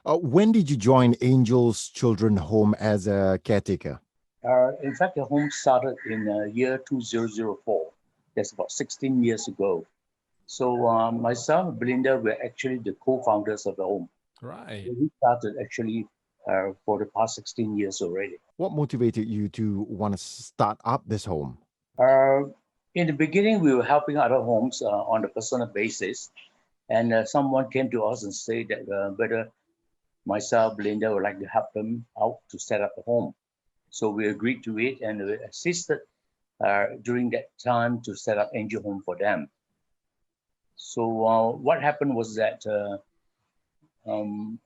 When did you join Angel's Children Home as a caretaker? In fact, the home started in year 2004. That's about 16 years ago. So myself and Belinda were actually the co-founders of the home. Right. We started actually for the past 16 years already. What motivated you to want to start up this home? In the beginning, we were helping other homes on a personal basis. And someone came to us and said that whether myself, Belinda would like to help them out to set up a home. So we agreed to it and we assisted during that time to set up Angel Home for them. So what happened was that um,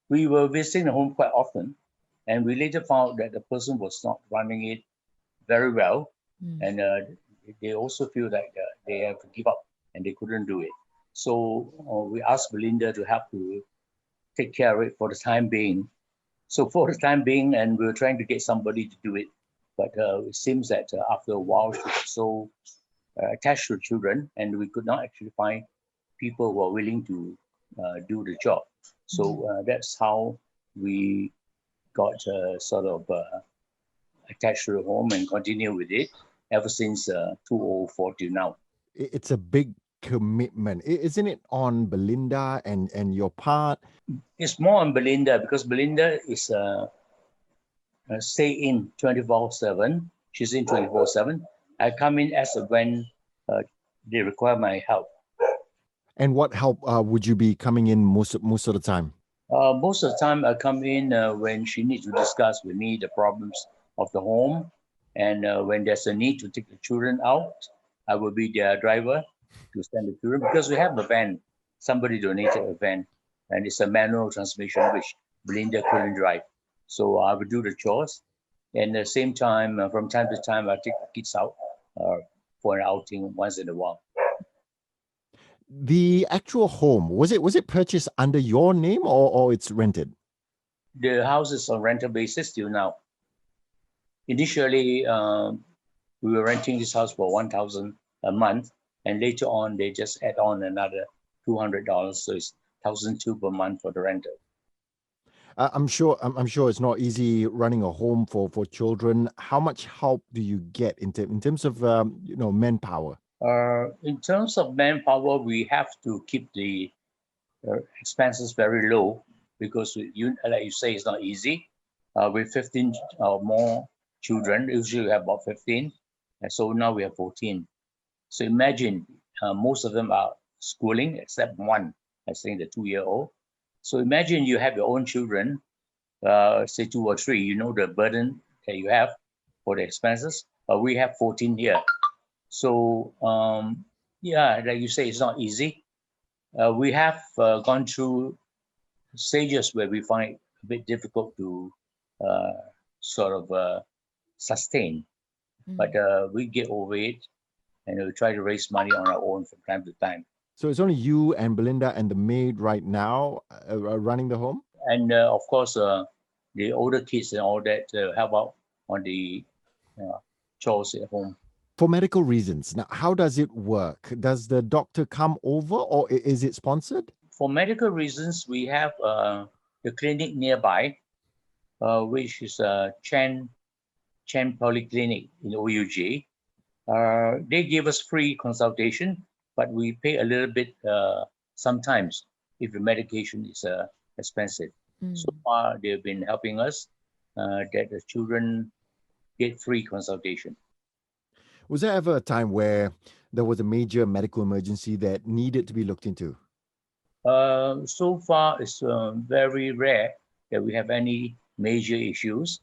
we were visiting the home quite often, and we later found that the person was not running it very well, and they also feel like they have to give up and they couldn't do it. So we asked Belinda to help to take care of it for the time being. So for the time being, and we were trying to get somebody to do it, but it seems that after a while she got so attached to children, and we could not actually find people who are willing to do the job. So that's how we got sort of attached to the home and continue with it ever since 2004 till now. It's a big commitment, isn't it, on Belinda and your part? It's more on Belinda because Belinda is stay in 24/7. She's in 24/7. I come in as when they require my help. And what help would you be coming in most of the time? Most of the time, I come in when she needs to discuss with me the problems of the home, and when there's a need to take the children out, I will be their driver to send the children because we have a van. Somebody donated a van, and it's a manual transmission which Belinda couldn't drive. So I will do the chores, and at the same time, from time to time, I take the kids out for an outing once in a while. The actual home, was it purchased under your name or it's rented? The house is on rental basis till now. Initially, we were renting this house for 1,000 a month, and later on they just add on another $200, so it's 1,200 per month for the rental. I'm sure it's not easy running a home for children. How much help do you get in terms of manpower? In terms of manpower, we have to keep the expenses very low because like you say, it's not easy. With 15 or more children, usually we have about 15, and so now we have 14. So imagine most of them are schooling except one, I think the 2-year-old. So imagine you have your own children, say 2 or 3, you know the burden that you have for the expenses. We have 14 here. So yeah, like you say, it's not easy. We have gone through stages where we find it a bit difficult to sort of sustain, but we get over it, and we try to raise money on our own from time to time. So it's only you and Belinda and the maid right now running the home? And of course, the older kids and all that help out on the chores at home. For medical reasons, now how does it work? Does the doctor come over or is it sponsored? For medical reasons, we have the clinic nearby, which is Chang Polyclinic in OUG. They give us free consultation, but we pay a little bit sometimes if the medication is expensive. So far, they've been helping us that the children get free consultation. Was there ever a time where there was a major medical emergency that needed to be looked into? So far, it's very rare that we have any major issues.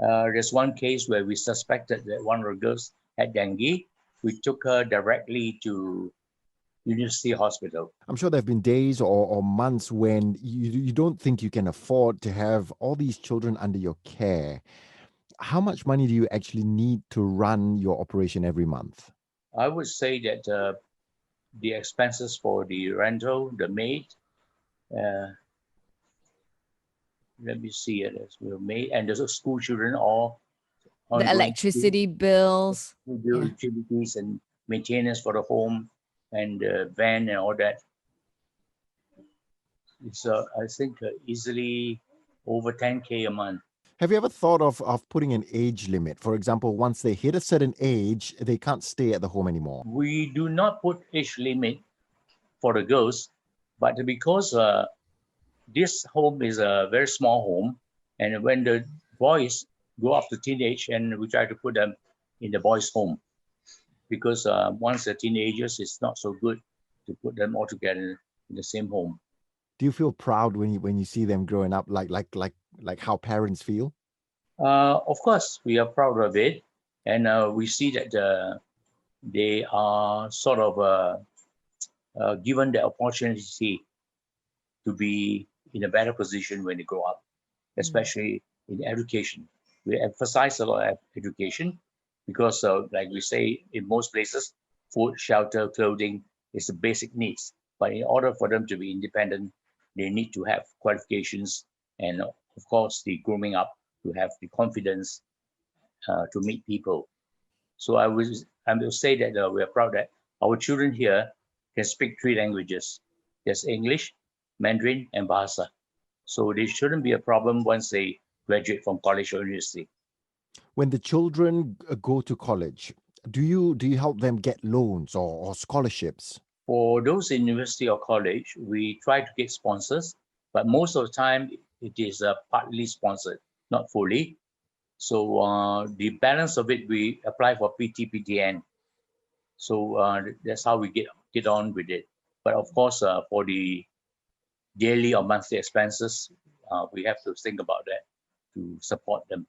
There's one case where we suspected that one of the girls had dengue. We took her directly to University Hospital. I'm sure there have been days or months when you don't think you can afford to have all these children under your care. How much money do you actually need to run your operation every month? I would say that the expenses for the rental, the maid, let me see it as well, maid and the school children, all the electricity bills, utilities and maintenance for the home and the van and all that. It's I think easily over 10K a month. Have you ever thought of putting an age limit? For example, once they hit a certain age, they can't stay at the home anymore. We do not put age limit for the girls, but because this home is a very small home, and when the boys go up to teenage, and we try to put them in the boys' home, because once they're teenagers, it's not so good to put them all together in the same home. Do you feel proud when you see them growing up, like how parents feel? Of course, we are proud of it, and we see that they are sort of given the opportunity to be in a better position when they grow up, especially in education. We emphasize a lot of education because, like we say, in most places, food, shelter, clothing is the basic needs. But in order for them to be independent, they need to have qualifications and, of course, the grooming up to have the confidence to meet people. So I will say that we are proud that our children here can speak three languages. There's English, Mandarin, and Bahasa. So there shouldn't be a problem once they graduate from college or university. When the children go to college, do you help them get loans or scholarships? For those in university or college, we try to get sponsors, but most of the time it is partly sponsored, not fully. So the balance of it, we apply for PTPTN. So that's how we get on with it. But of course, for the daily or monthly expenses, we have to think about that to support them,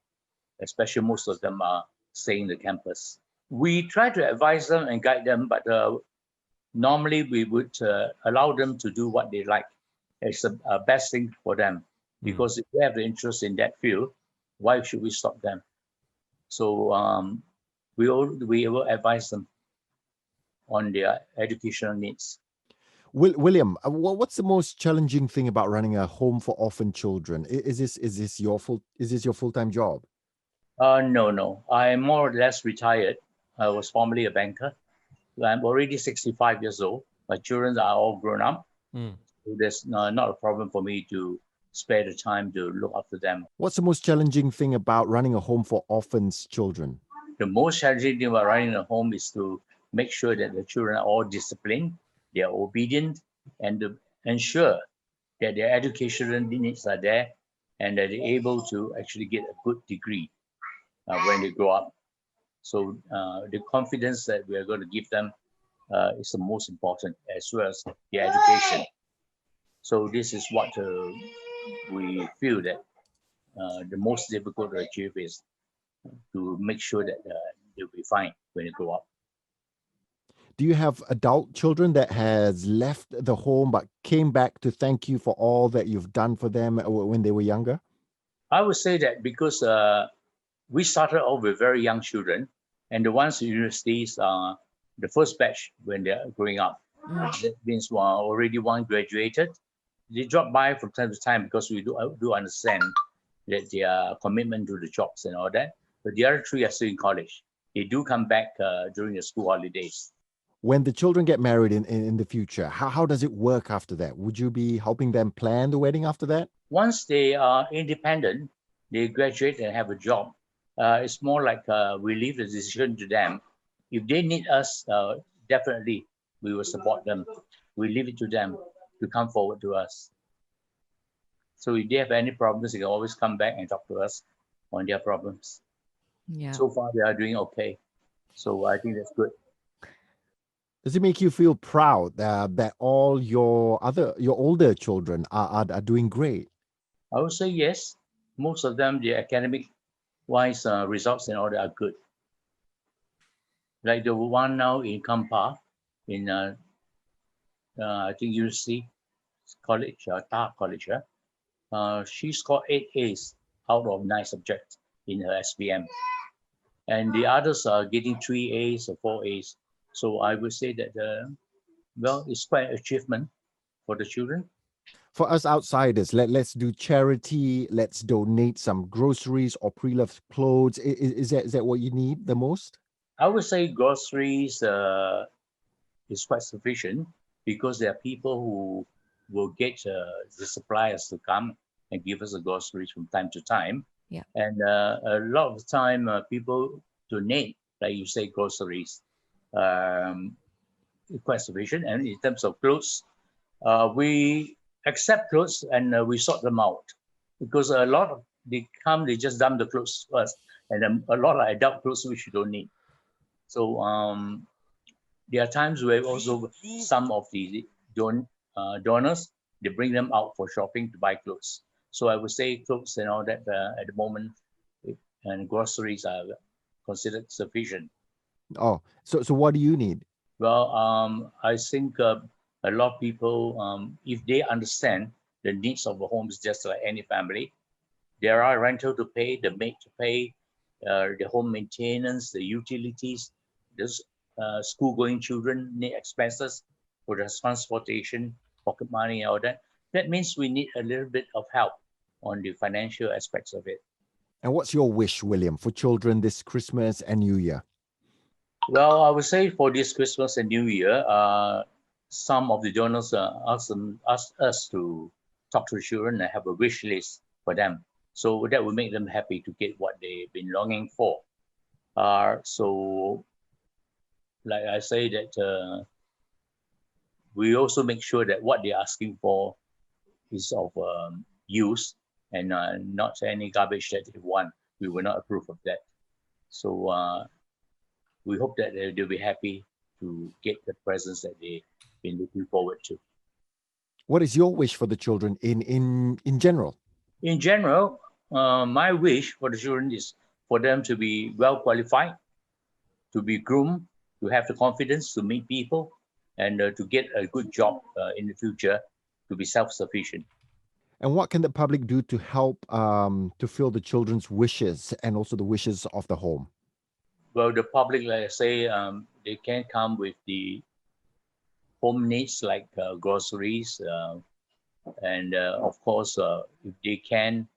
especially most of them are staying in the campus. We try to advise them and guide them, but normally we would allow them to do what they like. It's the best thing for them because if they have the interest in that field, why should we stop them? So we will advise them on their educational needs. William, what's the most challenging thing about running a home for orphan children? Is this your full-time job? No, no. I'm more or less retired. I was formerly a banker. I'm already 65 years old. My children are all grown up. So there's not a problem for me to spare the time to look after them. What's the most challenging thing about running a home for orphans children? The most challenging thing about running a home is to make sure that the children are all disciplined, they are obedient, and to ensure that their educational needs are there and that they're able to actually get a good degree when they grow up. So the confidence that we are going to give them is the most important, as well as the education. So this is what we feel that the most difficult to achieve is to make sure that they'll be fine when they grow up. Do you have adult children that has left the home but came back to thank you for all that you've done for them when they were younger? I would say that because we started off with very young children, and the ones in universities are the first batch when they're growing up. That means already one graduated. They drop by from time to time because we do understand that their commitment to the jobs and all that. But the other three are still in college. They do come back during the school holidays. When the children get married in the future, how does it work after that? Would you be helping them plan the wedding after that? Once they are independent, they graduate and have a job. It's more like we leave the decision to them. If they need us, definitely we will support them. We leave it to them to come forward to us. So if they have any problems, they can always come back and talk to us on their problems. Yeah. So far, they are doing okay. So I think that's good. Does it make you feel proud that all your older children are doing great? I would say yes. Most of them, the academic wise results and all that are good. Like the one now in Kampa, in I think UC College, Ta College, she scored 8 A's out of 9 subjects in her SPM. And the others are getting 3 A's or 4 A's. So I would say that, well, it's quite an achievement for the children. For us outsiders, let's do charity. Let's donate some groceries or pre-loved clothes. Is that what you need the most? I would say groceries is quite sufficient because there are people who will get the suppliers to come and give us the groceries from time to time. Yeah. And a lot of the time, people donate, like you say, groceries, um, quite sufficient. And in terms of clothes, we accept clothes and we sort them out because a lot of they come, they just dump the clothes first, and then a lot of adult clothes which you don't need. So there are times where also some of the donors they bring them out for shopping to buy clothes. So I would say clothes and all that at the moment and groceries are considered sufficient. Oh, so what do you need? Well, I think a lot of people, if they understand the needs of the homes, just like any family, there are rental to pay, the maid to pay, the home maintenance, the utilities, those school-going children need expenses for the transportation, pocket money, and all that. That means we need a little bit of help on the financial aspects of it. And what's your wish, William, for children this Christmas and New Year? Well, I would say for this Christmas and New Year, some of the donors asked us to talk to the children and have a wish list for them. So that will make them happy to get what they've been longing for. So, like I say, that we also make sure that what they're asking for is of use and not any garbage that they want. We will not approve of that. So we hope that they'll be happy to get the presents that they've been looking forward to. What is your wish for the children in general? In general, my wish for the children is for them to be well qualified, to be groomed, to have the confidence to meet people, and to get a good job in the future, to be self-sufficient. And what can the public do to help to fill the children's wishes and also the wishes of the home? Well, the public, like I say, they can come with the home needs like groceries, and of course, if they can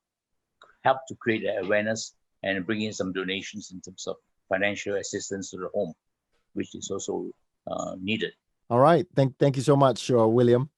help to create the awareness and bring in some donations in terms of financial assistance to the home, which is also needed. All right. Thank you so much, William.